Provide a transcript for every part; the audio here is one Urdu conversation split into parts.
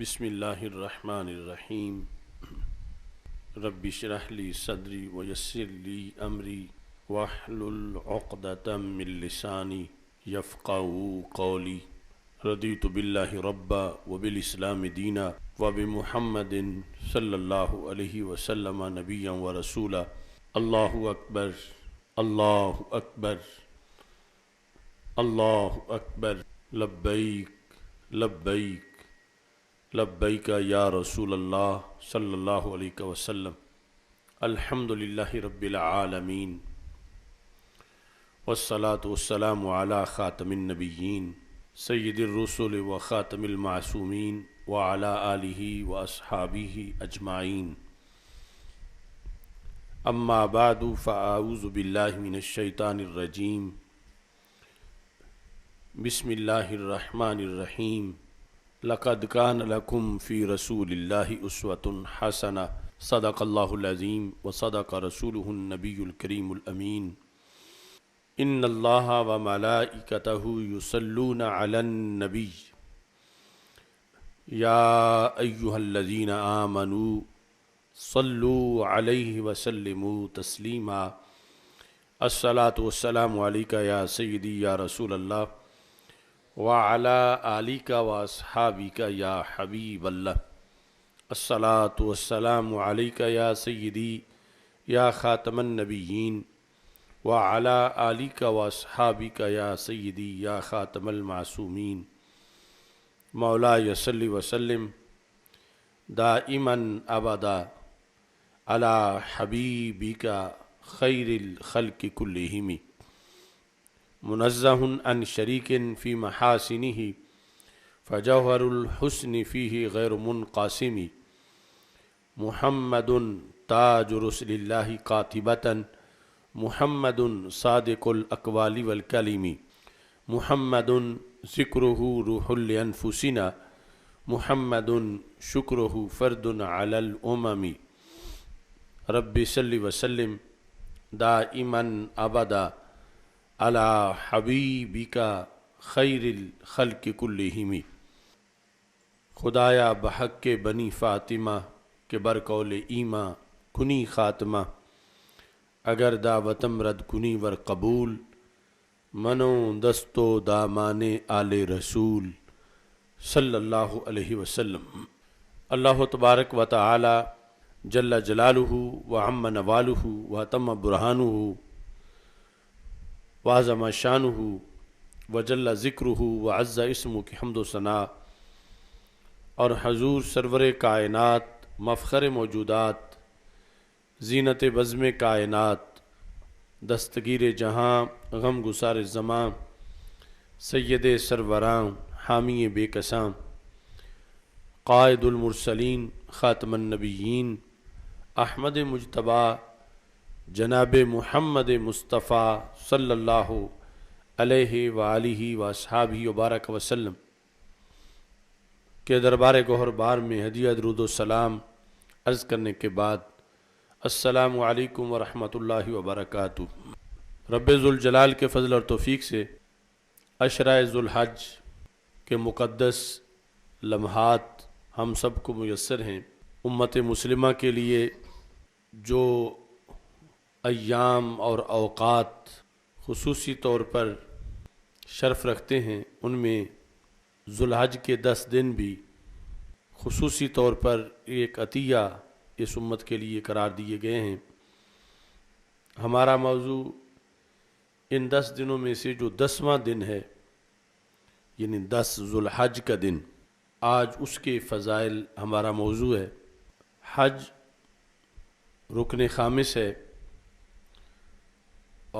بسم اللہ الرحمن الرحیم رب اشرح لی صدری ویسر لی امری واحلل عقدۃ من لسانی یفقہوا قولی رضیت باللہ ربا وبالاسلام دینا وبمحمد صلی اللہ علیہ وسلم نبیا ورسولا۔ اللہ اکبر، اللہ اکبر، اللہ اکبر، لبیک لبیک لبیک یا رسول اللہ صلی اللہ علیہ وسلم۔ الحمدللہ رب العالمین والصلاة والسلام علی خاتم النبیین سید الرسل و خاتم المعصومین وعلی آلہ واصحابہ اجمعین۔ اما بعد فاعوذ باللہ من الشیطان الرجیم۔ بسم اللہ الرحمن الرحیم۔ لقد كان لكم في رسول الله أسوة حسنة صدق الله العظيم وصدق رسوله النبي الكريم الأمين۔ إن الله وملائكته يصلون على النبي يا أيها الذين آمنوا صلوا عليه وسلموا تسليما۔ الصلاة والسلام عليك يا سيدي يا رسول الله وعلى آلِكَ وأصحابك يا حبيب الله۔ الصلاة والسلام عليك يا سيدي يا خاتم النبيين وعلى آلِكَ وأصحابك يا سيدي يا خاتم المعصومين۔ مولاي صل وسلم دائما أبدا على حبيبك خير الخلق كلهم، منزہ عن شریک فی محاسنہ فجوہر الحسن فیہ غیر منقاسم۔ محمد تاج رسل اللہ قاطبۃ، محمد صادق الاقوال والکلم، محمد ذکرہ روح لانفسنا، محمد شکرہ فرد علی الامم۔ رب صل وسلم دائما ابدا علی حبیبک خیر الخلق کلہم۔ خدایا بحق بنی فاطمہ کے برقول ایماں کنی خاتمہ، اگر دعوتم رد کنی ور قبول، منو دستو دامان آل رسول صلی اللہ علیہ وسلم۔ اللہ تبارک و تعالی جل جلالہ وعم نوالہ واتم برہانہ وعظم شانہ وجل ذکرہ وعز اسمہ کی حمد و ثناء، اور حضور سرور کائنات مفخر موجودات زینت بزم کائنات دستگیر جہاں غم گسار زماں سید سروراں حامی بے کساں قائد المرسلین خاتم النبیین احمد مجتبیٰ جناب محمد مصطفیٰ صلی اللہ علیہ وآلہ واصحابہ وبارک وسلم کے دربار گوہر بار میں ہدیہ درود و سلام عرض کرنے کے بعد، السلام علیکم ورحمۃ اللہ وبرکاتہ۔ رب ذوالجلال کے فضل اور توفیق سے عشرہ ذوالحج کے مقدس لمحات ہم سب کو میسر ہیں۔ امت مسلمہ کے لیے جو ایام اور اوقات خصوصی طور پر شرف رکھتے ہیں، ان میں ذوالحج کے 10 دن بھی خصوصی طور پر ایک عطیہ اس امت کے لیے قرار دیے گئے ہیں۔ ہمارا موضوع ان 10 دنوں میں سے جو 10واں دن ہے، یعنی 10 ذوالحج کا دن، آج اس کے فضائل ہمارا موضوع ہے۔ حج رکن خامس ہے،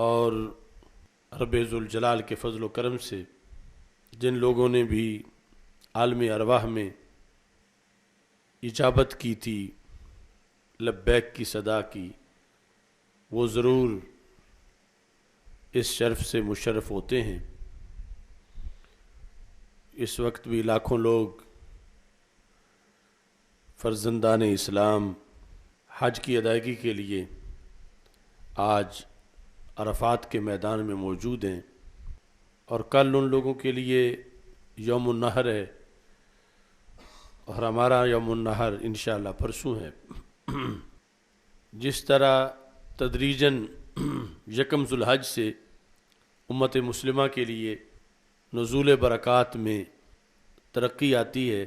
اور رب ذوالجلال کے فضل و کرم سے جن لوگوں نے بھی عالم ارواح میں اجابت کی تھی، لبیک کی صدا کی، وہ ضرور اس شرف سے مشرف ہوتے ہیں۔ اس وقت بھی لاکھوں لوگ فرزندان اسلام حج کی ادائیگی کے لیے آج عرفات کے میدان میں موجود ہیں، اور کل ان لوگوں کے لیے یوم النحر ہے، اور ہمارا یوم النحر انشاءاللہ پرسوں ہے۔ جس طرح تدریجاً یکم ذو الحج سے امت مسلمہ کے لیے نزول برکات میں ترقی آتی ہے،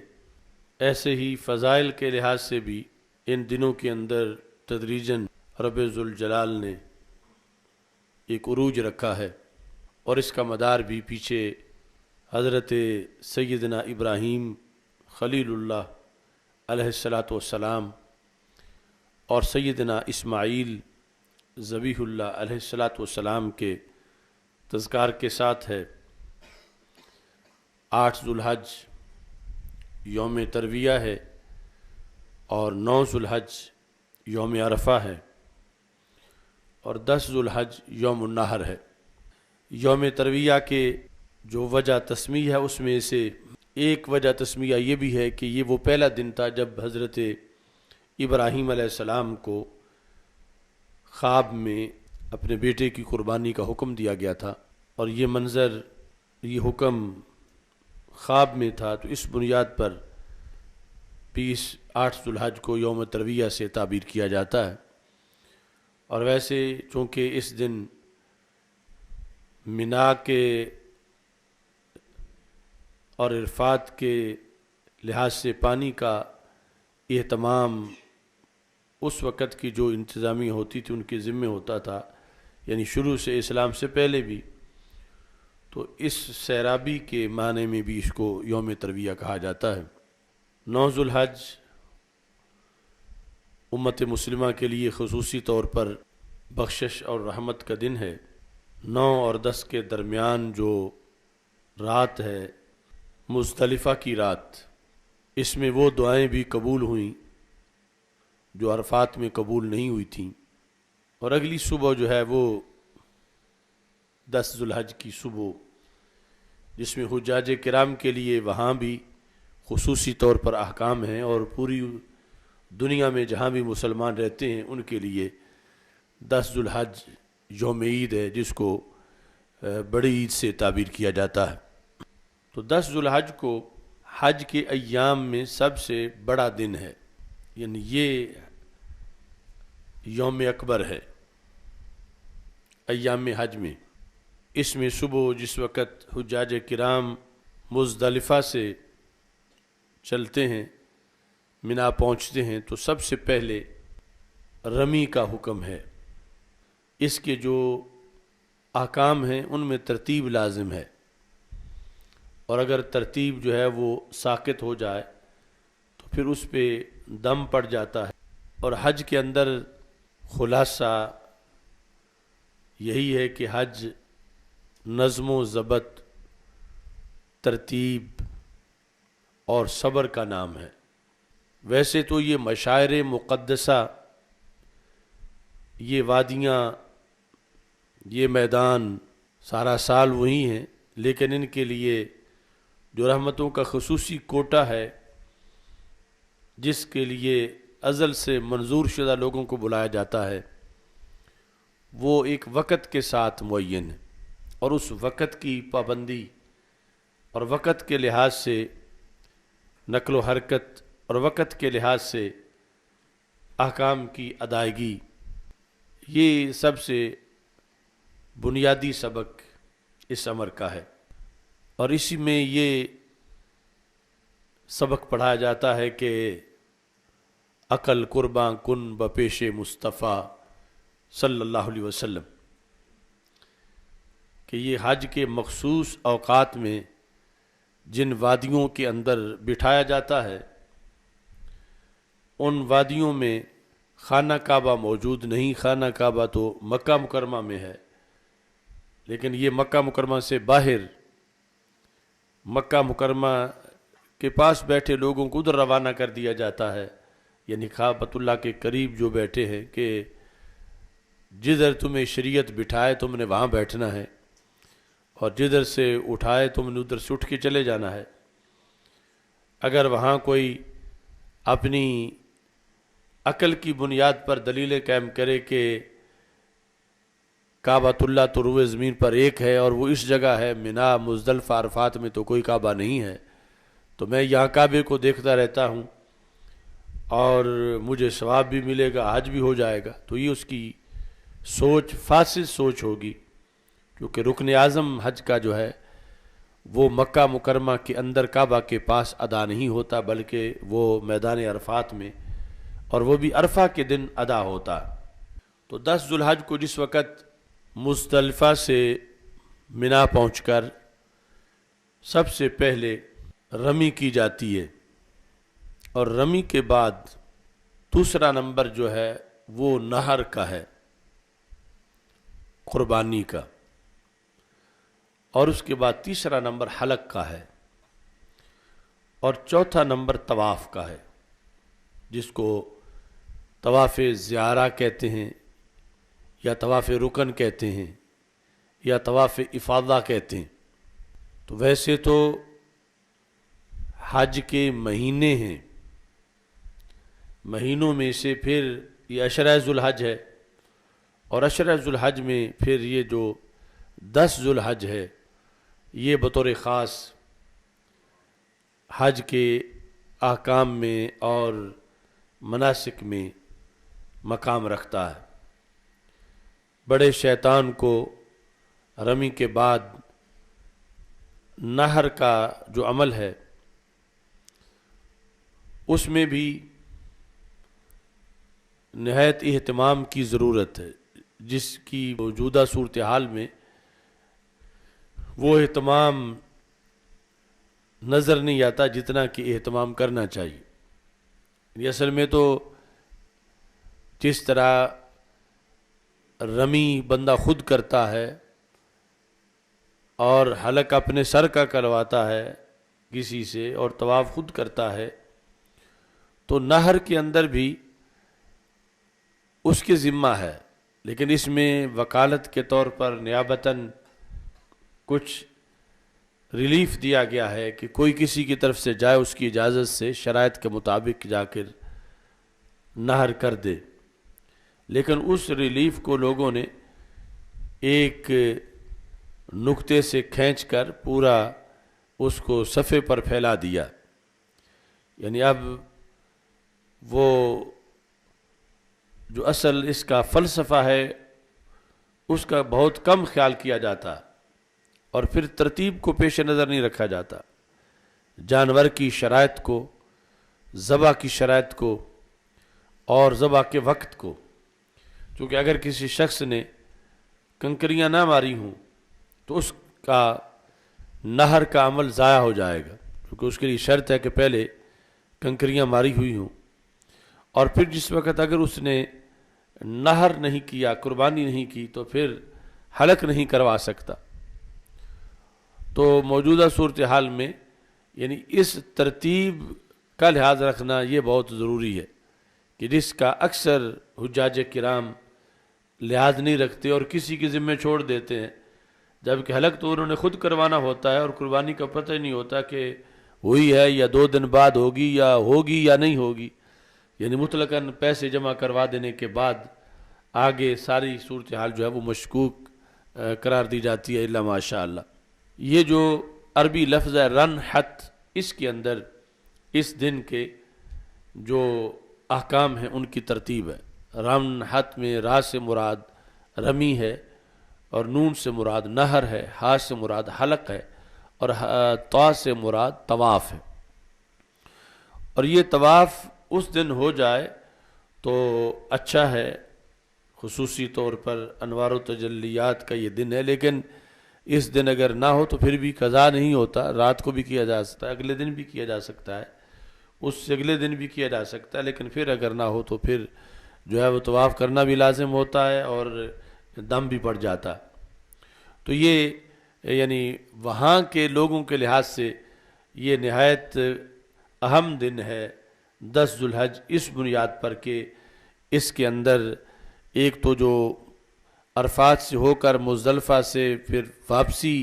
ایسے ہی فضائل کے لحاظ سے بھی ان دنوں کے اندر تدریجاً رب ذوالجلال نے ایک عروج رکھا ہے، اور اس کا مدار بھی پیچھے حضرت سیدنا ابراہیم خلیل اللہ علیہ السلام اور سیدنا اسماعیل ذبیح اللہ علیہ السلام کے تذکار کے ساتھ ہے۔ 8 ذو الحج یوم ترویہ ہے اور 9 ذو الحج یوم عرفہ ہے اور 10 ذو الحج یوم النحر ہے۔ یوم ترویہ کے جو وجہ تسمیہ ہے اس میں سے ایک وجہ تسمیہ یہ بھی ہے کہ یہ وہ پہلا دن تھا جب حضرت ابراہیم علیہ السلام کو خواب میں اپنے بیٹے کی قربانی کا حکم دیا گیا تھا، اور یہ منظر، یہ حکم خواب میں تھا، تو اس بنیاد پر 8 ذو الحج کو یوم ترویہ سے تعبیر کیا جاتا ہے۔ اور ویسے چونکہ اس دن منا کے اور عرفات کے لحاظ سے پانی کا اہتمام اس وقت کی جو انتظامیہ ہوتی تھی ان کے ذمہ ہوتا تھا، یعنی شروع سے اسلام سے پہلے بھی، تو اس سیرابی کے معنی میں بھی اس کو یوم ترویہ کہا جاتا ہے۔ 9 ذو الحج امت مسلمہ کے لیے خصوصی طور پر بخشش اور رحمت کا دن ہے۔ 9 اور 10 کے درمیان جو رات ہے، مزدلفہ کی رات، اس میں وہ دعائیں بھی قبول ہوئیں جو عرفات میں قبول نہیں ہوئی تھیں، اور اگلی صبح جو ہے وہ 10 ذو الحج کی صبح، جس میں حجاج کرام کے لیے وہاں بھی خصوصی طور پر احکام ہیں، اور پوری دنیا میں جہاں بھی مسلمان رہتے ہیں ان کے لیے 10 ذو الحج یوم عید ہے، جس کو بڑی عید سے تعبیر کیا جاتا ہے۔ تو 10 ذو الحج کو حج کے ایام میں سب سے بڑا دن ہے، یعنی یہ یوم اکبر ہے ایام حج میں۔ اس میں صبح جس وقت حجاج کرام مزدلفہ سے چلتے ہیں، منا پہنچتے ہیں، تو سب سے پہلے رمی کا حکم ہے۔ اس کے جو احکام ہیں ان میں ترتیب لازم ہے، اور اگر ترتیب جو ہے وہ ساقط ہو جائے تو پھر اس پہ دم پڑ جاتا ہے۔ اور حج کے اندر خلاصہ یہی ہے کہ حج نظم و ضبط، ترتیب اور صبر کا نام ہے۔ ویسے تو یہ مشاعر مقدسہ، یہ وادیاں، یہ میدان سارا سال وہی ہیں، لیکن ان کے لیے جو رحمتوں کا خصوصی کوٹا ہے، جس کے لیے ازل سے منظور شدہ لوگوں کو بلایا جاتا ہے، وہ ایک وقت کے ساتھ معین ہے، اور اس وقت کی پابندی اور وقت کے لحاظ سے نقل و حرکت اور وقت کے لحاظ سے احکام کی ادائیگی، یہ سب سے بنیادی سبق اس امر کا ہے۔ اور اسی میں یہ سبق پڑھایا جاتا ہے کہ عقل قرباں کن بپیش مصطفیٰ صلی اللہ علیہ وسلم، کہ یہ حج کے مخصوص اوقات میں جن وادیوں کے اندر بٹھایا جاتا ہے، ان وادیوں میں خانہ کعبہ موجود نہیں۔ خانہ کعبہ تو مکہ مکرمہ میں ہے، لیکن یہ مکہ مکرمہ سے باہر، مکہ مکرمہ کے پاس بیٹھے لوگوں کو ادھر روانہ کر دیا جاتا ہے، یعنی کعبۃ اللہ کے قریب جو بیٹھے ہیں، کہ جدھر تمہیں شریعت بٹھائے تم نے وہاں بیٹھنا ہے، اور جدھر سے اٹھائے تم نے ادھر سے اٹھ کے چلے جانا ہے۔ اگر وہاں کوئی اپنی عقل کی بنیاد پر دلیلیں قائم کرے کہ کعبۃ اللہ تو روئے زمین پر ایک ہے اور وہ اس جگہ ہے، منا مزدلفہ عرفات میں تو کوئی کعبہ نہیں ہے، تو میں یہاں کعبے کو دیکھتا رہتا ہوں اور مجھے ثواب بھی ملے گا، حج بھی ہو جائے گا، تو یہ اس کی سوچ فاسد سوچ ہوگی، کیونکہ رکن اعظم حج کا جو ہے وہ مکہ مکرمہ کے اندر کعبہ کے پاس ادا نہیں ہوتا، بلکہ وہ میدان عرفات میں، اور وہ بھی عرفہ کے دن ادا ہوتا۔ تو 10 ذو الحج کو جس وقت مزدلفہ سے منا پہنچ کر سب سے پہلے رمی کی جاتی ہے، اور رمی کے بعد دوسرا نمبر جو ہے وہ نہر کا ہے، قربانی کا، اور اس کے بعد تیسرا نمبر حلق کا ہے، اور چوتھا نمبر طواف کا ہے، جس کو طواف زیارہ کہتے ہیں، یا طواف رکن کہتے ہیں، یا طواف افاضہ کہتے ہیں۔ تو ویسے تو حج کے مہینے ہیں، مہینوں میں سے پھر یہ عشرہ ذو الحج ہے، اور عشرہ ذو الحج میں پھر یہ جو 10 ذو الحج ہے، یہ بطور خاص حج کے احکام میں اور مناسک میں مقام رکھتا ہے۔ بڑے شیطان کو رمی کے بعد نہر کا جو عمل ہے اس میں بھی نہایت اہتمام کی ضرورت ہے، جس کی موجودہ صورتحال میں وہ اہتمام نظر نہیں آتا جتنا کہ اہتمام کرنا چاہیے۔ اصل میں تو جس طرح رمی بندہ خود کرتا ہے اور حلق اپنے سر کا کرواتا ہے کسی سے، اور طواف خود کرتا ہے، تو نہر کے اندر بھی اس کے ذمہ ہے، لیکن اس میں وکالت کے طور پر نیابتاً کچھ ریلیف دیا گیا ہے کہ کوئی کسی کی طرف سے جائے، اس کی اجازت سے شرائط کے مطابق جا کر نہر کر دے، لیکن اس ریلیف کو لوگوں نے ایک نقطے سے کھینچ کر پورا اس کو صفحے پر پھیلا دیا، یعنی اب وہ جو اصل اس کا فلسفہ ہے اس کا بہت کم خیال کیا جاتا، اور پھر ترتیب کو پیش نظر نہیں رکھا جاتا، جانور کی شرائط کو، ذبح کی شرائط کو، اور ذبح کے وقت کو، کیونکہ اگر کسی شخص نے کنکریاں نہ ماری ہوں تو اس کا نہر کا عمل ضائع ہو جائے گا، کیونکہ اس کے لیے شرط ہے کہ پہلے کنکریاں ماری ہوئی ہوں، اور پھر جس وقت اگر اس نے نہر نہیں کیا، قربانی نہیں کی، تو پھر حلق نہیں کروا سکتا۔ تو موجودہ صورتحال میں یعنی اس ترتیب کا لحاظ رکھنا یہ بہت ضروری ہے، کہ جس کا اکثر حجاج کرام لحاظ نہیں رکھتے اور کسی کے ذمہ چھوڑ دیتے ہیں، جبکہ حلق تو انہوں نے خود کروانا ہوتا ہے، اور قربانی کا پتہ ہی نہیں ہوتا کہ ہوئی ہے یا 2 دن بعد ہوگی یا نہیں ہوگی، یعنی مطلقاً پیسے جمع کروا دینے کے بعد آگے ساری صورتحال جو ہے وہ مشکوک قرار دی جاتی ہے، الا ماشاء اللہ۔ یہ جو عربی لفظ ہے رنحت، اس کے اندر اس دن کے جو احکام ہیں ان کی ترتیب ہے۔ رنحت میں را سے مراد رمی ہے، اور نون سے مراد نہر ہے، ہا سے مراد حلق ہے، اور طا سے مراد طواف ہے۔ اور یہ طواف اس دن ہو جائے تو اچھا ہے، خصوصی طور پر انوار و تجلیات کا یہ دن ہے، لیکن اس دن اگر نہ ہو تو پھر بھی قضا نہیں ہوتا، رات کو بھی کیا جا سکتا ہے، اگلے دن بھی کیا جا سکتا ہے، اس سے اگلے دن بھی کیا جا سکتا ہے، لیکن پھر اگر نہ ہو تو پھر جو ہے وہ طواف کرنا بھی لازم ہوتا ہے اور دم بھی پڑ جاتا۔ تو یہ یعنی وہاں کے لوگوں کے لحاظ سے یہ نہایت اہم دن ہے 10 ذو الحج، اس بنیاد پر کہ اس کے اندر ایک تو جو عرفات سے ہو کر مزدلفہ سے پھر واپسی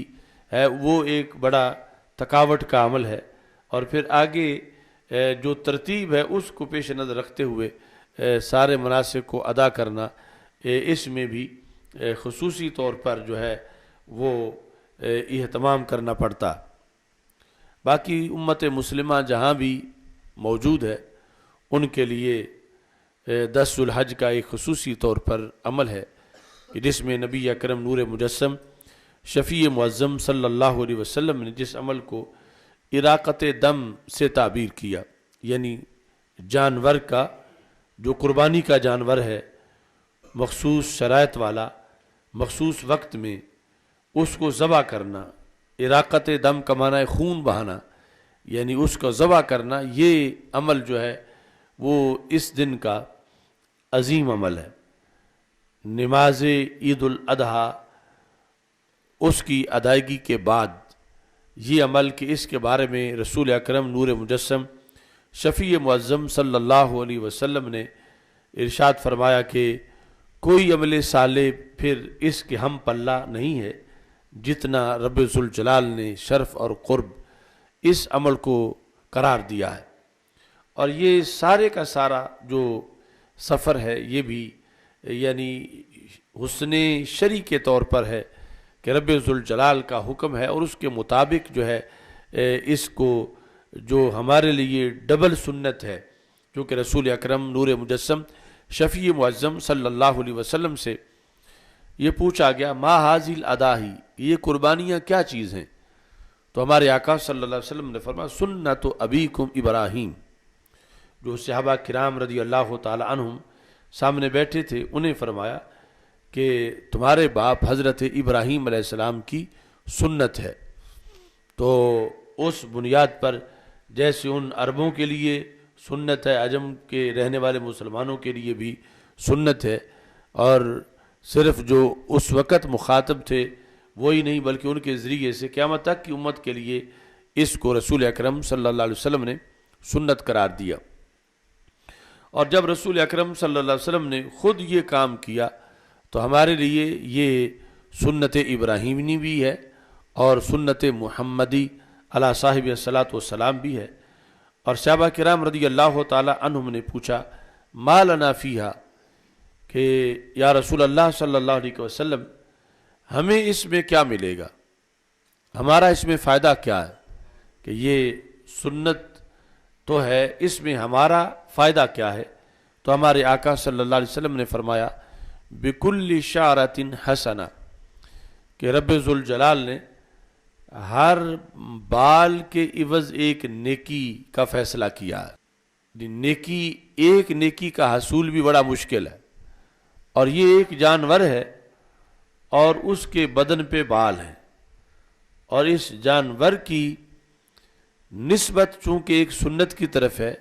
ہے وہ ایک بڑا تھکاوٹ کا عمل ہے، اور پھر آگے جو ترتیب ہے اس کو پیش نظر رکھتے ہوئے سارے مناسک کو ادا کرنا، اس میں بھی خصوصی طور پر جو ہے وہ اہتمام کرنا پڑتا۔ باقی امت مسلمہ جہاں بھی موجود ہے ان کے لیے 10 ذو الحج کا ایک خصوصی طور پر عمل ہے کہ جس میں نبی اکرم نور مجسم شفیع معظم صلی اللہ علیہ وسلم نے جس عمل کو اراقت دم سے تعبیر کیا، یعنی جانور کا جو قربانی کا جانور ہے مخصوص شرائط والا مخصوص وقت میں اس کو ذبح کرنا، اراقت دم کا معنی ہے خون بہانا، یعنی اس کو ذبح کرنا، یہ عمل جو ہے وہ اس دن کا عظیم عمل ہے۔ نماز عید الاضحیٰ اس کی ادائیگی کے بعد یہ عمل کہ اس کے بارے میں رسول اکرم نور مجسم شفیع معظم صلی اللہ علیہ وسلم نے ارشاد فرمایا کہ کوئی عمل صالح پھر اس کے ہم پلہ نہیں ہے جتنا رب ذوالجلال نے شرف اور قرب اس عمل کو قرار دیا ہے۔ اور یہ سارے کا سارا جو سفر ہے یہ بھی یعنی حسن شرع کے طور پر ہے کہ رب ذوالجلال کا حکم ہے اور اس کے مطابق جو ہے اس کو جو ہمارے لیے ڈبل سنت ہے، کیونکہ رسول اکرم نور مجسم شفیع معظم صلی اللہ علیہ وسلم سے یہ پوچھا گیا ما حاذی الاضاحی، یہ قربانیاں کیا چیز ہیں؟ تو ہمارے آقا صلی اللہ علیہ وسلم نے فرمایا سنت ابیکم ابراہیم۔ جو صحابہ کرام رضی اللہ تعالی عنہم سامنے بیٹھے تھے انہیں فرمایا کہ تمہارے باپ حضرت ابراہیم علیہ السلام کی سنت ہے۔ تو اس بنیاد پر جیسے ان عربوں کے لیے سنت ہے، عجم کے رہنے والے مسلمانوں کے لیے بھی سنت ہے، اور صرف جو اس وقت مخاطب تھے وہی نہیں بلکہ ان کے ذریعے سے قیامت تک کی امت کے لیے اس کو رسول اکرم صلی اللہ علیہ وسلم نے سنت قرار دیا۔ اور جب رسول اکرم صلی اللہ علیہ وسلم نے خود یہ کام کیا تو ہمارے لیے یہ سنت ابراہیمی بھی ہے اور سنت محمدی علی صاحب الصلاۃ والسلام بھی ہے۔ اور صحابہ کرام رضی اللہ تعالی عنہم نے پوچھا ما لنا فیہا، کہ یا رسول اللہ صلی اللہ علیہ وسلم ہمیں اس میں کیا ملے گا، ہمارا اس میں فائدہ کیا ہے، کہ یہ سنت تو ہے اس میں ہمارا فائدہ کیا ہے؟ تو ہمارے آقا صلی اللہ علیہ وسلم نے فرمایا بکل شعرۃ حسنہ، کہ رب ذوالجلال نے ہر بال کے عوض ایک نیکی کا فیصلہ کیا ہے۔ نیکی، ایک نیکی کا حصول بھی بڑا مشکل ہے، اور یہ ایک جانور ہے اور اس کے بدن پہ بال ہیں، اور اس جانور کی نسبت چونکہ ایک سنت کی طرف ہے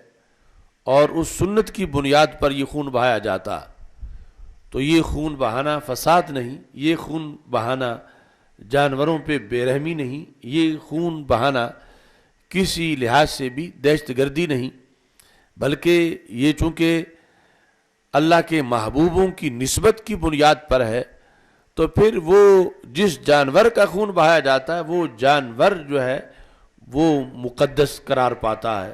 اور اس سنت کی بنیاد پر یہ خون بہایا جاتا، تو یہ خون بہانا فساد نہیں، یہ خون بہانا جانوروں پہ بے رحمی نہیں، یہ خون بہانا کسی لحاظ سے بھی دہشت گردی نہیں، بلکہ یہ چونکہ اللہ کے محبوبوں کی نسبت کی بنیاد پر ہے تو پھر وہ جس جانور کا خون بہایا جاتا ہے وہ جانور جو ہے وہ مقدس قرار پاتا ہے،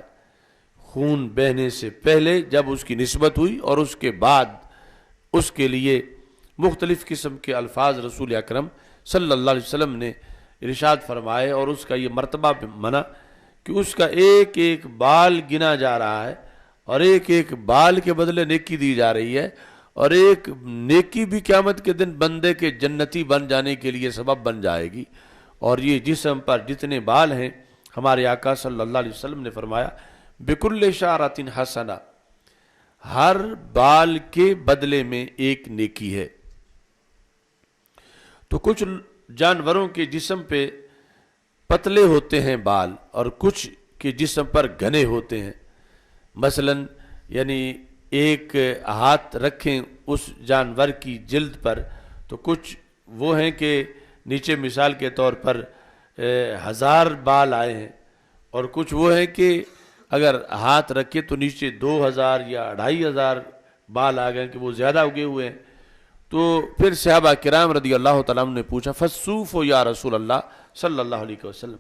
خون بہنے سے پہلے جب اس کی نسبت ہوئی اور اس کے بعد اس کے لیے مختلف قسم کے الفاظ رسول اکرم صلی اللہ علیہ وسلم نے ارشاد فرمائے، اور اس کا یہ مرتبہ منع کہ اس کا ایک ایک بال گنا جا رہا ہے اور ایک ایک بال کے بدلے نیکی دی جا رہی ہے، اور ایک نیکی بھی قیامت کے دن بندے کے جنتی بن جانے کے لیے سبب بن جائے گی۔ اور یہ جسم پر جتنے بال ہیں ہمارے آقا صلی اللہ علیہ وسلم نے فرمایا بکل شعرۃ حسنہ، ہر بال کے بدلے میں ایک نیکی ہے۔ تو کچھ جانوروں کے جسم پہ پتلے ہوتے ہیں بال اور کچھ کے جسم پر گھنے ہوتے ہیں، مثلا یعنی ایک ہاتھ رکھیں اس جانور کی جلد پر تو کچھ وہ ہیں کہ نیچے مثال کے طور پر 1000 بال آئے ہیں، اور کچھ وہ ہیں کہ اگر ہاتھ رکھے تو نیچے 2000 یا 2500 بال آ گئے کہ وہ زیادہ اگے ہوئے ہیں۔ تو پھر صحابہ کرام رضی اللہ تعالیٰ عنہ نے پوچھا فالصوف یا رسول اللہ صلی اللہ علیہ وسلم،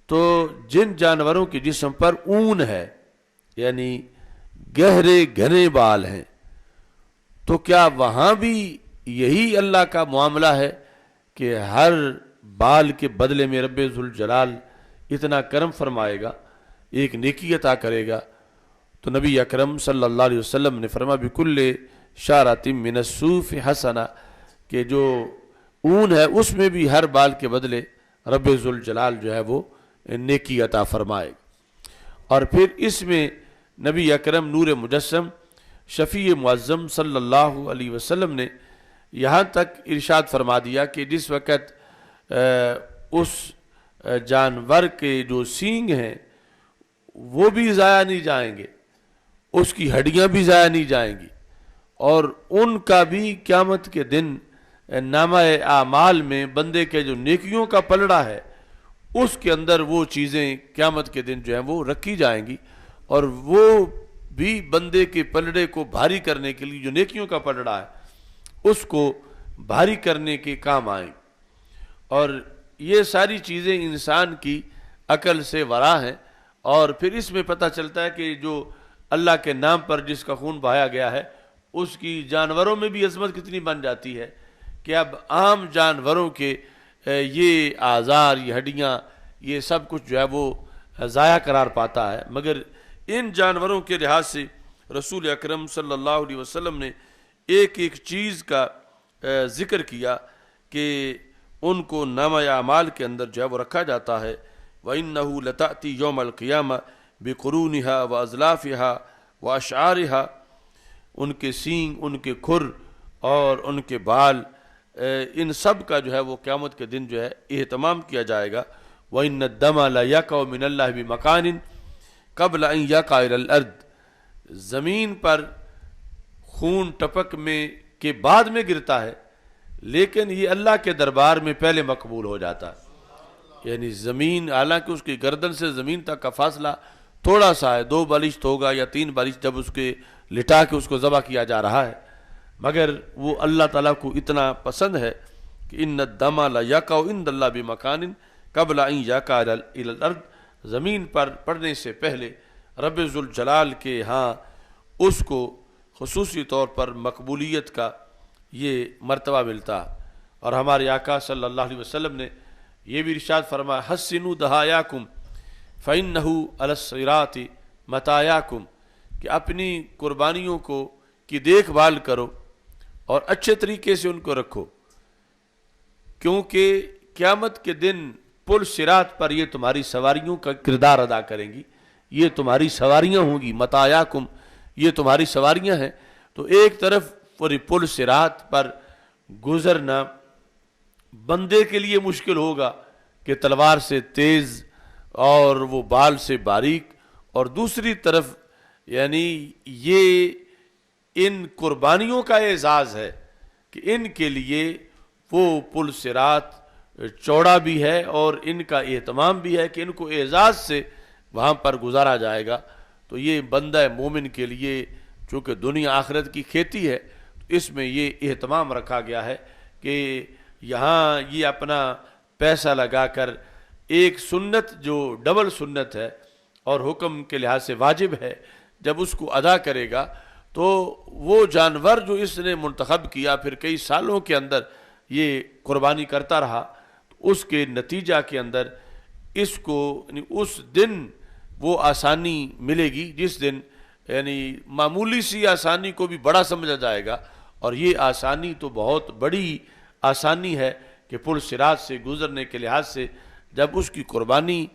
تو جن جانوروں کے جسم پر اون ہے یعنی گہرے گھنے بال ہیں تو کیا وہاں بھی یہی اللہ کا معاملہ ہے کہ ہر بال کے بدلے میں رب ذوالجلال اتنا کرم فرمائے گا، ایک نیکی عطا کرے گا۔ تو نبی اکرم صلی اللہ علیہ وسلم نے فرمایا بکل شعرۃ من الصوف حسنہ، کہ جو اون ہے اس میں بھی ہر بال کے بدلے رب ذوالجلال جو ہے وہ نیکی عطا فرمائے گا۔ اور پھر اس میں نبی اکرم نور مجسم شفیع معظم صلی اللہ علیہ وسلم نے یہاں تک ارشاد فرما دیا کہ جس وقت اس جانور کے جو سینگ ہیں وہ بھی ضائع نہیں جائیں گے، اس کی ہڈیاں بھی ضائع نہیں جائیں گی، اور ان کا بھی قیامت کے دن نامہ اعمال میں بندے کے جو نیکیوں کا پلڑا ہے اس کے اندر وہ چیزیں قیامت کے دن جو ہیں وہ رکھی جائیں گی، اور وہ بھی بندے کے پلڑے کو بھاری کرنے کے لیے جو نیکیوں کا پلڑا ہے اس کو بھاری کرنے کے کام آئیں۔ اور یہ ساری چیزیں انسان کی عقل سے ورا ہیں، اور پھر اس میں پتہ چلتا ہے کہ جو اللہ کے نام پر جس کا خون بہایا گیا ہے اس کی جانوروں میں بھی عظمت کتنی بن جاتی ہے کہ اب عام جانوروں کے یہ آزار، یہ ہڈیاں، یہ سب کچھ جو ہے وہ ضائع قرار پاتا ہے، مگر ان جانوروں کے لحاظ سے رسول اکرم صلی اللہ علیہ وسلم نے ایک ایک چیز کا ذکر کیا کہ ان کو نامہ اعمال کے اندر جو ہے وہ رکھا جاتا ہے۔ وَإِنَّهُ لَتَأْتِي يَوْمَ الْقِيَامَةِ بِقُرُونِهَا وَأَزْلَافِهَا وَأَشْعَارِهَا، ان کے سینگ، ان کے کھر اور ان کے بال، ان سب کا جو ہے وہ قیامت کے دن جو ہے اہتمام کیا جائے گا۔ وَإِنَّ الدَّمَ لَيَقَعُ مِنَ اللَّهِ بِمَكَانٍ قَبْلَ أَن يَقَعَ إِلَى الْأَرْضِ، زمین پر خون ٹپک میں کے بعد میں گرتا ہے، لیکن یہ اللہ کے دربار میں پہلے مقبول ہو جاتا ہے۔ یعنی زمین، حالانکہ اس کی گردن سے زمین تک کا فاصلہ تھوڑا سا ہے، 2 بالشت ہوگا یا 3 بالشت، جب اس کے لٹا کے اس کو ذبح کیا جا رہا ہے، مگر وہ اللہ تعالیٰ کو اتنا پسند ہے کہ ان الدم لیقع عند اللہ بمکان قبل ان یقع الی الارض، زمین پر پڑنے سے پہلے رب ذوالجلال کے ہاں اس کو خصوصی طور پر مقبولیت کا یہ مرتبہ ملتا۔ اور ہمارے آقا صلی اللہ علیہ وسلم نے یہ بھی ارشاد فرمایا حسنوا دہایاکم فإنہ علی الصراط مطایاکم، کہ اپنی قربانیوں کو کی دیکھ بھال کرو اور اچھے طریقے سے ان کو رکھو، کیونکہ قیامت کے دن پل صراط پر یہ تمہاری سواریوں کا کردار ادا کریں گی، یہ تمہاری سواریاں ہوں گی، مطایاکم یہ تمہاری سواریاں ہیں۔ تو ایک طرف پوری پل صراط پر گزرنا بندے کے لیے مشکل ہوگا کہ تلوار سے تیز اور وہ بال سے باریک، اور دوسری طرف یعنی یہ ان قربانیوں کا اعزاز ہے کہ ان کے لیے وہ پل صراط چوڑا بھی ہے اور ان کا اہتمام بھی ہے کہ ان کو اعزاز سے وہاں پر گزارا جائے گا۔ تو یہ بندہ مومن کے لیے چونکہ دنیا آخرت کی کھیتی ہے، تو اس میں یہ اہتمام رکھا گیا ہے کہ یہاں یہ اپنا پیسہ لگا کر ایک سنت جو ڈبل سنت ہے اور حکم کے لحاظ سے واجب ہے، جب اس کو ادا کرے گا تو وہ جانور جو اس نے منتخب کیا پھر کئی سالوں کے اندر یہ قربانی کرتا رہا، تو اس کے نتیجہ کے اندر اس کو یعنی اس دن وہ آسانی ملے گی جس دن یعنی معمولی سی آسانی کو بھی بڑا سمجھا جائے گا، اور یہ آسانی تو بہت بڑی آسانی ہے کہ پل صراط سے گزرنے کے لحاظ سے جب اس کی قربانی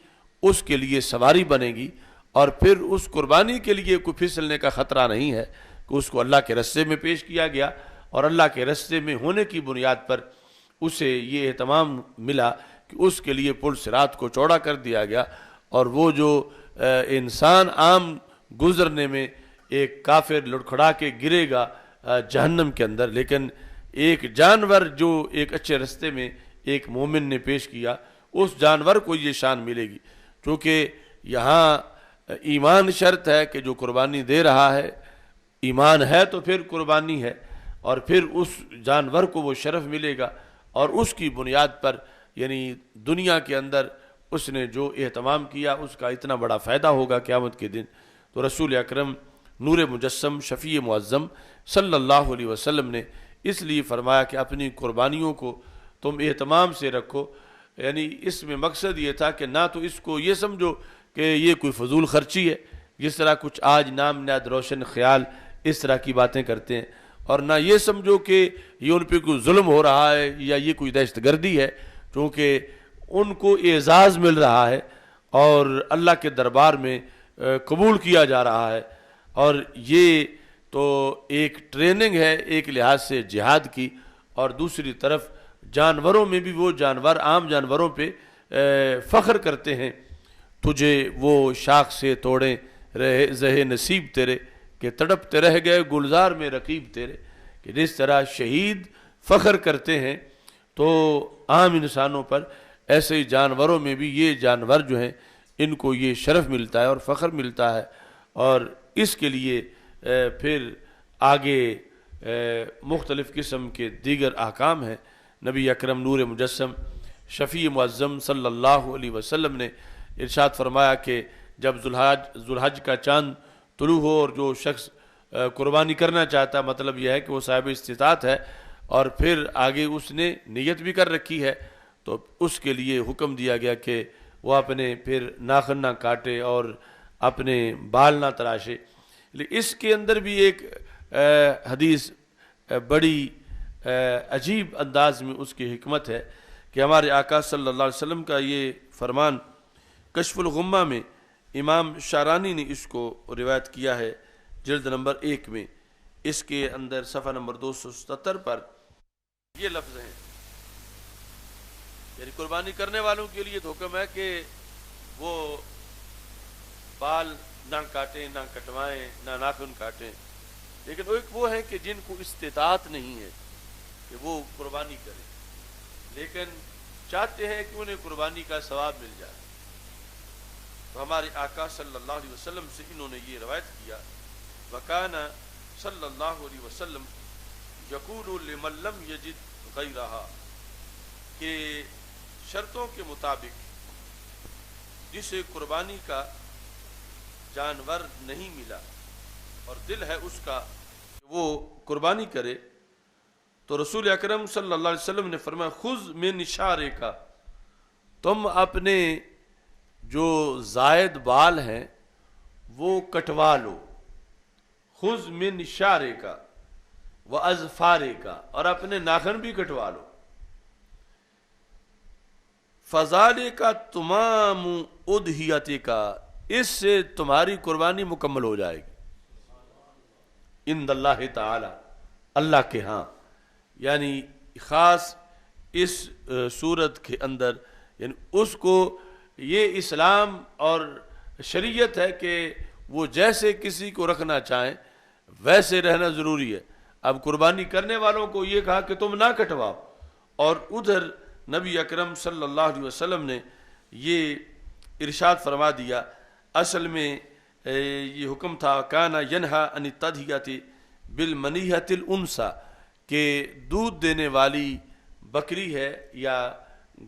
اس کے لیے سواری بنے گی، اور پھر اس قربانی کے لیے کوئی پھسلنے کا خطرہ نہیں ہے کہ اس کو اللہ کے رستے میں پیش کیا گیا، اور اللہ کے رستے میں ہونے کی بنیاد پر اسے یہ اہتمام ملا کہ اس کے لیے پل صراط کو چوڑا کر دیا گیا، اور وہ جو انسان عام گزرنے میں ایک کافر لڑکھڑا کے گرے گا جہنم کے اندر، لیکن ایک جانور جو ایک اچھے رستے میں ایک مومن نے پیش کیا اس جانور کو یہ شان ملے گی، چونکہ یہاں ایمان شرط ہے کہ جو قربانی دے رہا ہے ایمان ہے تو پھر قربانی ہے، اور پھر اس جانور کو وہ شرف ملے گا، اور اس کی بنیاد پر یعنی دنیا کے اندر اس نے جو اہتمام کیا اس کا اتنا بڑا فائدہ ہوگا قیامت کے دن۔ تو رسول اکرم نور مجسم شفیع معظم صلی اللہ علیہ وسلم نے اس لیے فرمایا کہ اپنی قربانیوں کو تم اہتمام سے رکھو، یعنی اس میں مقصد یہ تھا کہ نہ تو اس کو یہ سمجھو کہ یہ کوئی فضول خرچی ہے، جس طرح کچھ آج نام نہاد روشن خیال اس طرح کی باتیں کرتے ہیں، اور نہ یہ سمجھو کہ یہ ان پہ کوئی ظلم ہو رہا ہے یا یہ کوئی دہشت گردی ہے، کیونکہ ان کو اعزاز مل رہا ہے اور اللہ کے دربار میں قبول کیا جا رہا ہے، اور یہ تو ایک ٹریننگ ہے ایک لحاظ سے جہاد کی، اور دوسری طرف جانوروں میں بھی وہ جانور عام جانوروں پہ فخر کرتے ہیں، تجھے وہ شاخ سے توڑیں رہے زہ نصیب تیرے، کہ تڑپتے رہ گئے گلزار میں رقیب تیرے، کہ جس طرح شہید فخر کرتے ہیں تو عام انسانوں پر، ایسے ہی جانوروں میں بھی یہ جانور جو ہیں ان کو یہ شرف ملتا ہے اور فخر ملتا ہے، اور اس کے لیے پھر آگے مختلف قسم کے دیگر احکام ہیں۔ نبی اکرم نور مجسم شفیع معظم صلی اللہ علیہ وسلم نے ارشاد فرمایا کہ جب ذوالحج کا چاند طلوع ہو اور جو شخص قربانی کرنا چاہتا، مطلب یہ ہے کہ وہ صاحب استطاعت ہے اور پھر آگے اس نے نیت بھی کر رکھی ہے، تو اس کے لیے حکم دیا گیا کہ وہ اپنے پھر ناخن نہ کاٹے اور اپنے بال نہ تراشے۔ لیکن اس کے اندر بھی ایک حدیث بڑی عجیب انداز میں اس کی حکمت ہے کہ ہمارے آقا صلی اللہ علیہ وسلم کا یہ فرمان کشف الغمہ میں امام شارانی نے اس کو روایت کیا ہے جلد نمبر 1 میں، اس کے اندر صفحہ نمبر 277 پر یہ لفظ ہیں، یعنی قربانی کرنے والوں کے لیے تو حکم ہے کہ وہ بال نہ کاٹیں، نہ کٹوائیں، نہ ناخن کاٹیں، لیکن ایک وہ ہے کہ جن کو استطاعت نہیں ہے کہ وہ قربانی کریں، لیکن چاہتے ہیں کہ انہیں قربانی کا ثواب مل جائے، تو ہمارے آقا صلی اللہ علیہ وسلم سے انہوں نے یہ روایت کیا، وَكَانَ صلی اللہ علیہ وسلم يَقُولُ لِمَن لَّمْ يَجِدْ غَيْرَهَا، کہ شرطوں کے مطابق جسے قربانی کا جانور نہیں ملا اور دل ہے اس کا وہ قربانی کرے، تو رسول اکرم صلی اللہ علیہ وسلم نے فرمایا خذ من شعرک، تم اپنے جو زائد بال ہیں وہ کٹوا لو، خذ من شعرک واظفارک، اور اپنے ناخن بھی کٹوا لو، فذالک تمام اضحیتک، اس سے تمہاری قربانی مکمل ہو جائے گی، عند اللہ تعالی، اللہ کے ہاں، یعنی خاص اس صورت کے اندر، یعنی اس کو یہ اسلام اور شریعت ہے کہ وہ جیسے کسی کو رکھنا چاہیں ویسے رہنا ضروری ہے۔ اب قربانی کرنے والوں کو یہ کہا کہ تم نہ کٹواؤ، اور ادھر نبی اکرم صلی اللہ علیہ وسلم نے یہ ارشاد فرما دیا، اصل میں یہ حکم تھا کانا ینہا عن التضحیۃ بالمنیحۃ الانثی، کہ دودھ دینے والی بکری ہے یا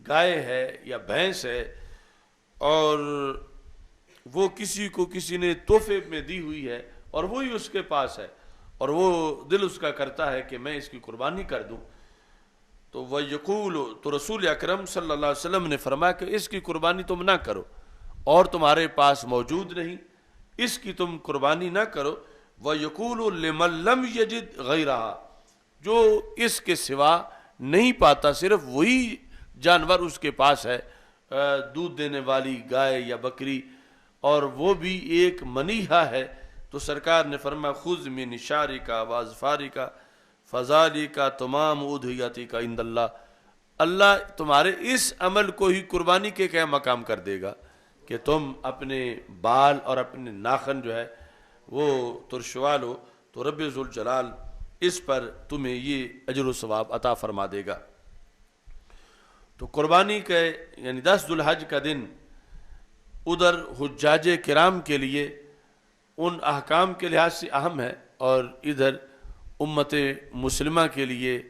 گائے ہے یا بھینس ہے اور وہ کسی کو کسی نے تحفے میں دی ہوئی ہے اور وہی اس کے پاس ہے اور وہ دل اس کا کرتا ہے کہ میں اس کی قربانی کر دوں، تو وہ یقول، تو رسول اکرم صلی اللہ علیہ وسلم نے فرمایا کہ اس کی قربانی تم نہ کرو، اور تمہارے پاس موجود نہیں، اس کی تم قربانی نہ کرو، وَيَقُولُ لِمَن لَّمْ يَجِدْ غَيْرَهَا، جو اس کے سوا نہیں پاتا، صرف وہی جانور اس کے پاس ہے، دودھ دینے والی گائے یا بکری، اور وہ بھی ایک منیحہ ہے، تو سرکار نے فرمایا خُذْ مِن شَعْرِكَ وَأَظْفَارِكَ فَذَلِكَ تَمَامُ أُضْحِيَتِكَ عِندَ اللَّهِ، اللہ تمہارے اس عمل کو ہی قربانی کے کیا مقام کر دے گا کہ تم اپنے بال اور اپنے ناخن جو ہے وہ ترشوا لو، تو رب ذوالجلال اس پر تمہیں یہ اجر و ثواب عطا فرما دے گا۔ تو قربانی کے یعنی 10 ذوالحج کا دن ادھر حجاج کرام کے لیے ان احکام کے لحاظ سے اہم ہے، اور ادھر امت مسلمہ کے لیے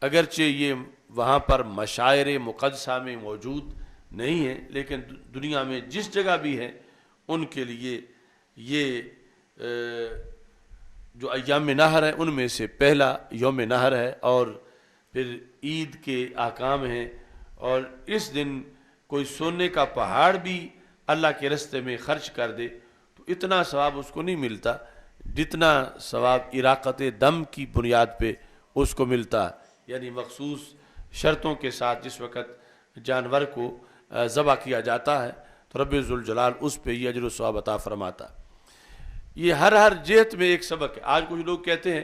اگرچہ یہ وہاں پر مشاعر مقدسہ میں موجود نہیں ہے، لیکن دنیا میں جس جگہ بھی ہیں ان کے لیے یہ جو ایام نحر ہیں ان میں سے پہلا یوم نحر ہے، اور پھر عید کے احکام ہیں، اور اس دن کوئی سونے کا پہاڑ بھی اللہ کے راستے میں خرچ کر دے تو اتنا ثواب اس کو نہیں ملتا جتنا ثواب اراقت دم کی بنیاد پہ اس کو ملتا، یعنی مخصوص شرطوں کے ساتھ جس وقت جانور کو ذبح کیا جاتا ہے تو رب ذوالجلال اس پہ یہ اجر و ثواب عطا فرماتا۔ یہ ہر جہت میں ایک سبق ہے۔ آج کچھ لوگ کہتے ہیں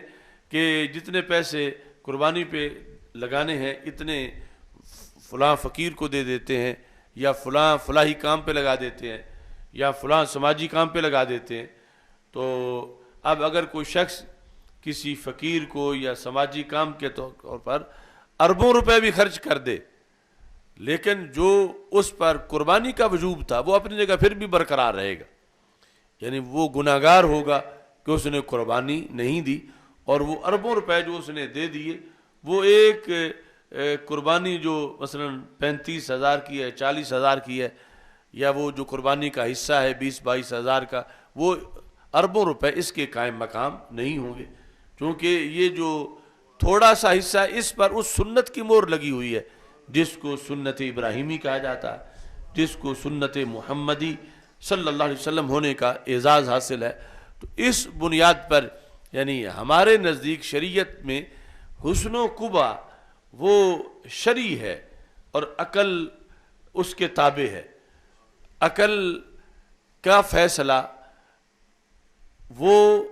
کہ جتنے پیسے قربانی پہ لگانے ہیں اتنے فلاں فقیر کو دے دیتے ہیں، یا فلاحی کام پہ لگا دیتے ہیں، یا فلاں سماجی کام پہ لگا دیتے ہیں۔ تو اب اگر کوئی شخص کسی فقیر کو یا سماجی کام کے طور پر اربوں روپے بھی خرچ کر دے، لیکن جو اس پر قربانی کا وجوب تھا وہ اپنی جگہ پھر بھی برقرار رہے گا، یعنی وہ گناہگار ہوگا کہ اس نے قربانی نہیں دی، اور وہ اربوں روپے جو اس نے دے دیے وہ ایک قربانی جو مثلا 35,000 کی ہے، 40,000 کی ہے، یا وہ جو قربانی کا حصہ ہے 20-22 ہزار کا، وہ اربوں روپے اس کے قائم مقام نہیں ہوں گے، کیونکہ یہ جو تھوڑا سا حصہ اس پر اس سنت کی مہر لگی ہوئی ہے جس کو سنت ابراہیمی کہا جاتا ہے، جس کو سنت محمدی صلی اللہ علیہ وسلم ہونے کا اعزاز حاصل ہے۔ تو اس بنیاد پر یعنی ہمارے نزدیک شریعت میں حسن و قبح وہ شرعی ہے اور عقل اس کے تابع ہے۔ عقل کا فیصلہ وہ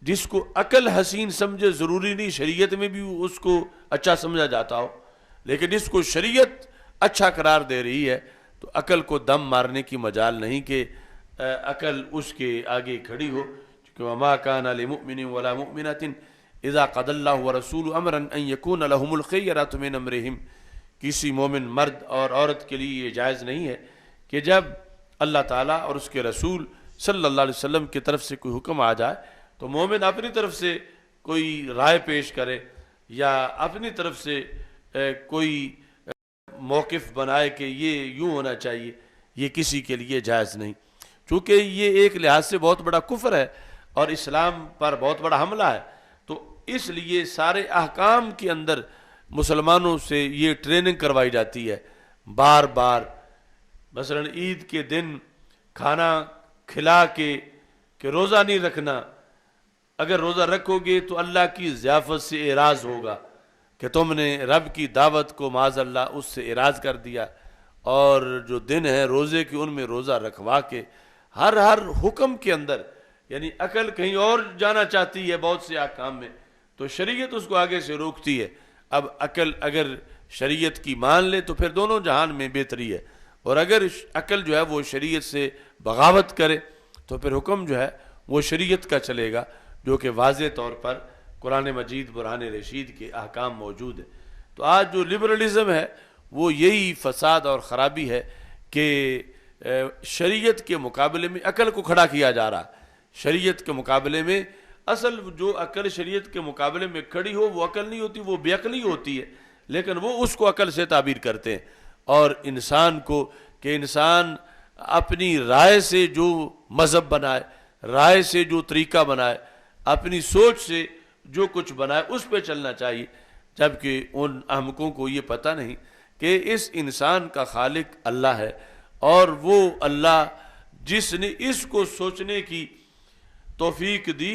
جس کو عقل حسین سمجھے، ضروری نہیں شریعت میں بھی اس کو اچھا سمجھا جاتا ہو، لیکن جس کو شریعت اچھا قرار دے رہی ہے تو عقل کو دم مارنے کی مجال نہیں کہ عقل اس کے آگے کھڑی ہو، کہ وما کان لمؤمن ولا مؤمنۃ اذا قضى اللہ ورسولہ امرا ان یکون لهم الخیرۃ من امرہم، کسی مومن مرد اور عورت کے لیے یہ جائز نہیں ہے کہ جب اللہ تعالیٰ اور اس کے رسول صلی اللہ علیہ وسلم کی طرف سے کوئی حکم آ جائے تو مومن اپنی طرف سے کوئی رائے پیش کرے یا اپنی طرف سے کوئی موقف بنائے کہ یہ یوں ہونا چاہیے، یہ کسی کے لیے جائز نہیں، چونکہ یہ ایک لحاظ سے بہت بڑا کفر ہے اور اسلام پر بہت بڑا حملہ ہے۔ تو اس لیے سارے احکام کے اندر مسلمانوں سے یہ ٹریننگ کروائی جاتی ہے بار بار، مثلا عید کے دن کھانا کھلا کے کہ روزہ نہیں رکھنا، اگر روزہ رکھو گے تو اللہ کی ضیافت سے اعراض ہوگا کہ تم نے رب کی دعوت کو معاذ اللہ اس سے اعراض کر دیا، اور جو دن ہے روزے کی ان میں روزہ رکھوا کے ہر حکم کے اندر یعنی عقل کہیں اور جانا چاہتی ہے بہت سے احکام میں تو شریعت اس کو آگے سے روکتی ہے۔ اب عقل اگر شریعت کی مان لے تو پھر دونوں جہان میں بہتری ہے، اور اگر عقل جو ہے وہ شریعت سے بغاوت کرے تو پھر حکم جو ہے وہ شریعت کا چلے گا، جو کہ واضح طور پر قرآن مجید برہان رشید کے احکام موجود ہے۔ تو آج جو لبرلزم ہے وہ یہی فساد اور خرابی ہے کہ شریعت کے مقابلے میں عقل کو کھڑا کیا جا رہا، شریعت کے مقابلے میں اصل جو عقل شریعت کے مقابلے میں کھڑی ہو وہ عقل نہیں ہوتی، وہ بے عقلی ہوتی ہے، لیکن وہ اس کو عقل سے تعبیر کرتے ہیں، اور انسان کو کہ انسان اپنی رائے سے جو مذہب بنائے، رائے سے جو طریقہ بنائے، اپنی سوچ سے جو کچھ بنائے اس پہ چلنا چاہیے، جبکہ ان احمقوں کو یہ پتہ نہیں کہ اس انسان کا خالق اللہ ہے، اور وہ اللہ جس نے اس کو سوچنے کی توفیق دی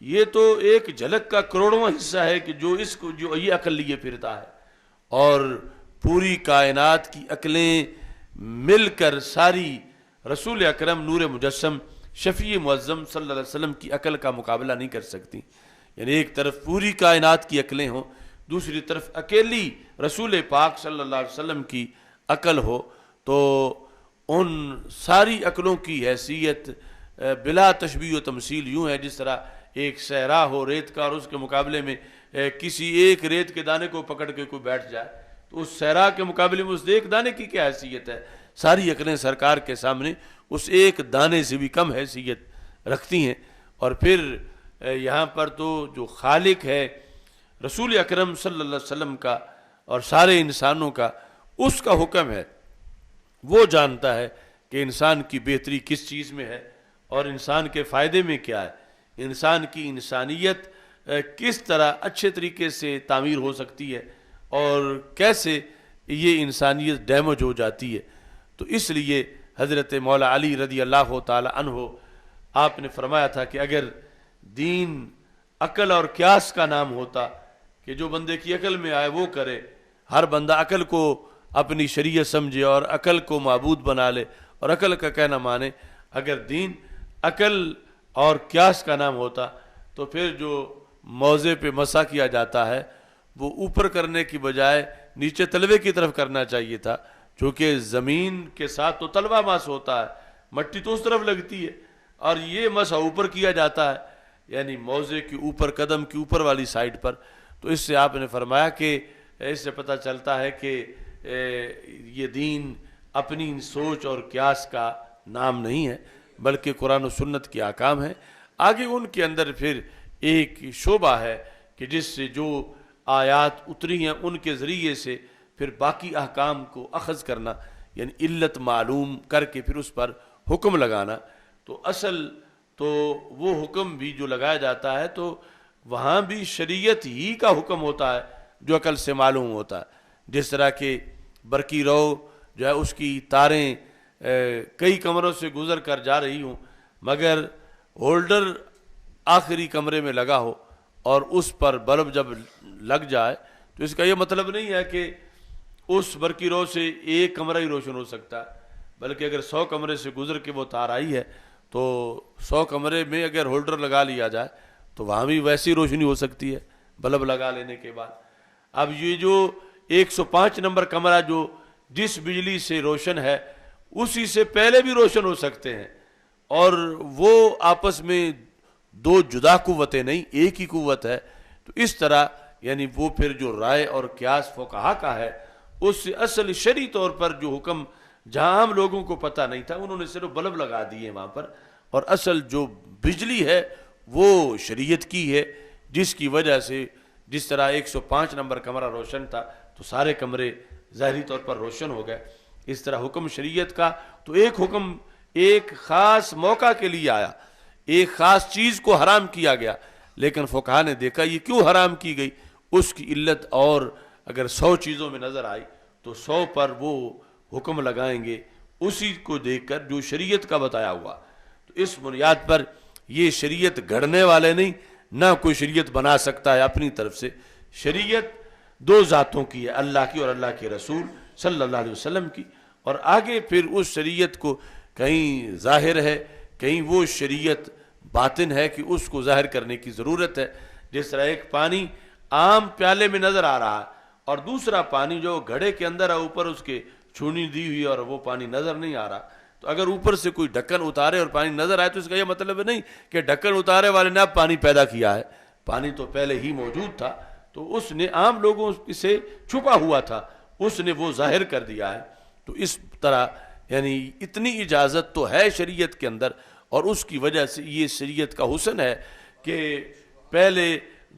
یہ تو ایک جھلک کا کروڑواں حصہ ہے کہ جو اس کو جو یہ عقل لیے پھرتا ہے، اور پوری کائنات کی عقلیں مل کر ساری رسول اکرم نور مجسم شفیع معظم صلی اللہ علیہ وسلم کی عقل کا مقابلہ نہیں کر سکتی، یعنی ایک طرف پوری کائنات کی عقلیں ہوں، دوسری طرف اکیلی رسول پاک صلی اللہ علیہ وسلم کی عقل ہو، تو ان ساری عقلوں کی حیثیت بلا تشبیہ و تمثیل یوں ہے جس طرح ایک صحرا ہو ریت کا اور اس کے مقابلے میں کسی ایک ریت کے دانے کو پکڑ کے کوئی بیٹھ جائے تو اس صحرا کے مقابلے میں اس ایک دانے کی کیا حیثیت ہے؟ ساری عقلیں سرکار کے سامنے اس ایک دانے سے بھی کم حیثیت رکھتی ہیں۔ اور پھر یہاں پر تو جو خالق ہے رسول اکرم صلی اللہ علیہ وسلم کا اور سارے انسانوں کا، اس کا حکم ہے، وہ جانتا ہے کہ انسان کی بہتری کس چیز میں ہے اور انسان کے فائدے میں کیا ہے، انسان کی انسانیت کس طرح اچھے طریقے سے تعمیر ہو سکتی ہے، اور کیسے یہ انسانیت ڈیمیج ہو جاتی ہے۔ تو اس لیے حضرت مولا علی رضی اللہ تعالی عنہ آپ نے فرمایا تھا کہ اگر دین عقل اور قیاس کا نام ہوتا کہ جو بندے کی عقل میں آئے وہ کرے، ہر بندہ عقل کو اپنی شریعت سمجھے اور عقل کو معبود بنا لے اور عقل کا کہنا مانے، اگر دین عقل اور قیاس کا نام ہوتا تو پھر جو موضع پہ مسح کیا جاتا ہے وہ اوپر کرنے کی بجائے نیچے تلوے کی طرف کرنا چاہیے تھا، چونکہ زمین کے ساتھ تو تلوہ مس ہوتا ہے، مٹی تو اس طرف لگتی ہے، اور یہ مسح اوپر کیا جاتا ہے، یعنی موضع کے اوپر، قدم کی اوپر والی سائڈ پر۔ تو اس سے آپ نے فرمایا کہ اس سے پتہ چلتا ہے کہ یہ دین اپنی سوچ اور قیاس کا نام نہیں ہے بلکہ قرآن و سنت کے احکام ہیں۔ آگے ان کے اندر پھر ایک شعبہ ہے کہ جس سے جو آیات اتری ہیں ان کے ذریعے سے پھر باقی احکام کو اخذ کرنا، یعنی علت معلوم کر کے پھر اس پر حکم لگانا۔ تو اصل تو وہ حکم بھی جو لگایا جاتا ہے تو وہاں بھی شریعت ہی کا حکم ہوتا ہے جو عقل سے معلوم ہوتا ہے، جس طرح کہ برقی رو جو ہے اس کی تاریں کئی کمروں سے گزر کر جا رہی ہوں مگر ہولڈر آخری کمرے میں لگا ہو اور اس پر بلب جب لگ جائے تو اس کا یہ مطلب نہیں ہے کہ اس برقی رو سے ایک کمرہ ہی روشن ہو سکتا ہے، بلکہ اگر 100 کمرے سے گزر کے وہ تار آئی ہے تو 100 کمرے میں اگر ہولڈر لگا لیا جائے تو وہاں بھی ویسی روشنی ہو سکتی ہے بلب لگا لینے کے بعد۔ اب یہ جو 105 نمبر کمرہ جو جس بجلی سے روشن ہے اسی سے پہلے بھی روشن ہو سکتے ہیں، اور وہ آپس میں دو جدا قوتیں نہیں، ایک ہی قوت ہے۔ تو اس طرح یعنی وہ پھر جو رائے اور قیاس فقہا کا ہے اس سے اصل شرعی طور پر جو حکم جہاں عام لوگوں کو پتہ نہیں تھا انہوں نے صرف بلب لگا دیے وہاں پر، اور اصل جو بجلی ہے وہ شریعت کی ہے، جس کی وجہ سے جس طرح 105 نمبر کمرہ روشن تھا تو سارے کمرے ظاہری طور پر روشن ہو گئے، اس طرح حکم شریعت کا تو ایک حکم ایک خاص موقع کے لیے آیا، ایک خاص چیز کو حرام کیا گیا، لیکن فقہا نے دیکھا یہ کیوں حرام کی گئی، اس کی علت اور اگر 100 چیزوں میں نظر آئی تو 100 پر وہ حکم لگائیں گے اسی کو دیکھ کر جو شریعت کا بتایا ہوا۔ تو اس بنیاد پر یہ شریعت گھڑنے والے نہیں، نہ کوئی شریعت بنا سکتا ہے اپنی طرف سے۔ شریعت دو ذاتوں کی ہے، اللہ کی اور اللہ کے رسول صلی اللہ علیہ وسلم کی، اور آگے پھر اس شریعت کو کہیں ظاہر ہے کہیں وہ شریعت باطن ہے کہ اس کو ظاہر کرنے کی ضرورت ہے۔ جس طرح ایک پانی عام پیالے میں نظر آ رہا ہے اور دوسرا پانی جو گھڑے کے اندر ہے اوپر اس کے چھونی دی ہوئی اور وہ پانی نظر نہیں آ رہا، تو اگر اوپر سے کوئی ڈھکن اتارے اور پانی نظر آئے تو اس کا یہ مطلب نہیں کہ ڈھکن اتارے والے نے اب پانی پیدا کیا ہے، پانی تو پہلے ہی موجود تھا، تو اس نے عام لوگوں سے چھپا ہوا تھا، اس نے وہ ظاہر کر دیا ہے۔ تو اس طرح یعنی اتنی اجازت تو ہے شریعت کے اندر، اور اس کی وجہ سے یہ شریعت کا حسن ہے کہ پہلے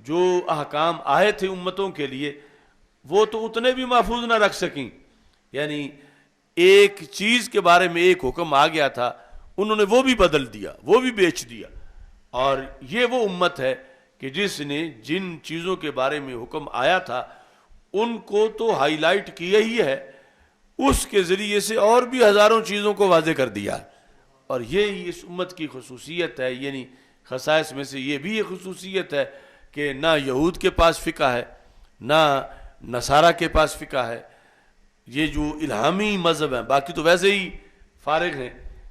جو احکام آئے تھے امتوں کے لیے وہ تو اتنے بھی محفوظ نہ رکھ سکیں، یعنی ایک چیز کے بارے میں ایک حکم آ گیا تھا انہوں نے وہ بھی بدل دیا، وہ بھی بیچ دیا، اور یہ وہ امت ہے کہ جس نے جن چیزوں کے بارے میں حکم آیا تھا ان کو تو ہائی لائٹ کیا ہی ہے، اس کے ذریعے سے اور بھی ہزاروں چیزوں کو واضح کر دیا، اور یہ اس امت کی خصوصیت ہے، یعنی خصائص میں سے یہ بھی یہ خصوصیت ہے کہ نہ یہود کے پاس فقہ ہے نہ نصارہ کے پاس فقہ ہے، یہ جو الہامی مذہب ہیں باقی تو ویسے ہی فارغ ہیں،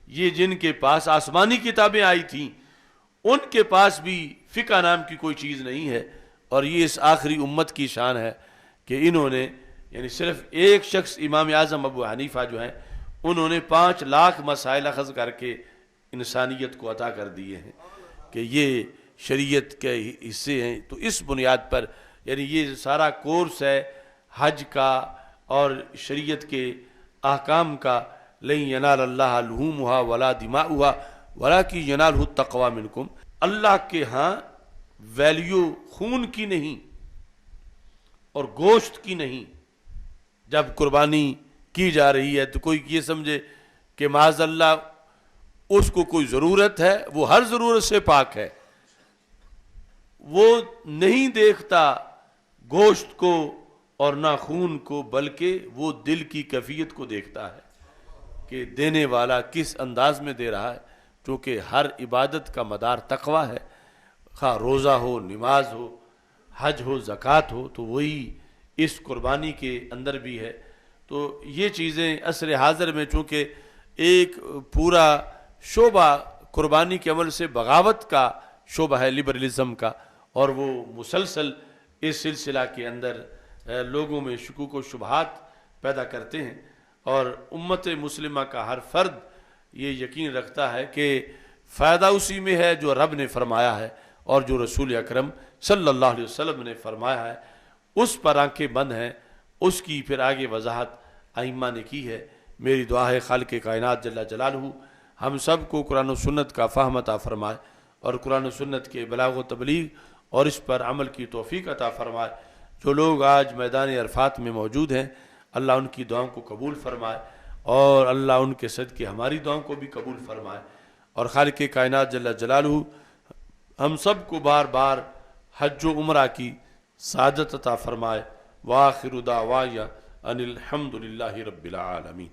یہ جن کے پاس آسمانی کتابیں آئی تھیں ان کے پاس بھی فقہ نام کی کوئی چیز نہیں ہے، اور یہ اس آخری امت کی شان ہے کہ انہوں نے یعنی صرف ایک شخص امام اعظم ابو حنیفہ جو ہیں انہوں نے 5 لاکھ مسائل اخذ کر کے انسانیت کو عطا کر دیے ہیں کہ یہ شریعت کے حصے ہیں۔ تو اس بنیاد پر یعنی یہ سارا کورس ہے حج کا اور شریعت کے احکام کا، لن ینال اللہ لحومها ولا دماؤها ولکن ینالہ التقوی منکم، اللہ کے ہاں ویلیو خون کی نہیں اور گوشت کی نہیں، جب قربانی کی جا رہی ہے تو کوئی یہ سمجھے کہ معاذ اللہ اس کو کوئی ضرورت ہے، وہ ہر ضرورت سے پاک ہے، وہ نہیں دیکھتا گوشت کو اور نہ خون کو، بلکہ وہ دل کی کیفیت کو دیکھتا ہے کہ دینے والا کس انداز میں دے رہا ہے، کیونکہ ہر عبادت کا مدار تقوی ہے، خواہ روزہ ہو، نماز ہو، حج ہو، زکوٰۃ ہو، تو وہی اس قربانی کے اندر بھی ہے۔ تو یہ چیزیں عصر حاضر میں چونکہ ایک پورا شعبہ قربانی کے عمل سے بغاوت کا شعبہ ہے، لبرلزم کا، اور وہ مسلسل اس سلسلہ کے اندر لوگوں میں شکوک و شبہات پیدا کرتے ہیں، اور امت مسلمہ کا ہر فرد یہ یقین رکھتا ہے کہ فائدہ اسی میں ہے جو رب نے فرمایا ہے اور جو رسول اکرم صلی اللہ علیہ وسلم نے فرمایا ہے، اس پر آنکھیں بند ہیں، اس کی پھر آگے وضاحت ائمہ نے کی ہے۔ میری دعا ہے خالق کائنات جل جلالہ ہم سب کو قرآن و سنت کا فہم عطا فرمائے، اور قرآن و سنت کے بلاغ و تبلیغ اور اس پر عمل کی توفیق عطا فرمائے۔ جو لوگ آج میدان عرفات میں موجود ہیں، اللہ ان کی دعاؤں کو قبول فرمائے، اور اللہ ان کے صدقے ہماری دعاؤں کو بھی قبول فرمائے، اور خالق کائنات جل جلالہ ہم سب کو بار بار حج و عمرہ کی سعادت عطا فرمائے۔ وآخر دعوایا ان الحمد للہ رب العالمین۔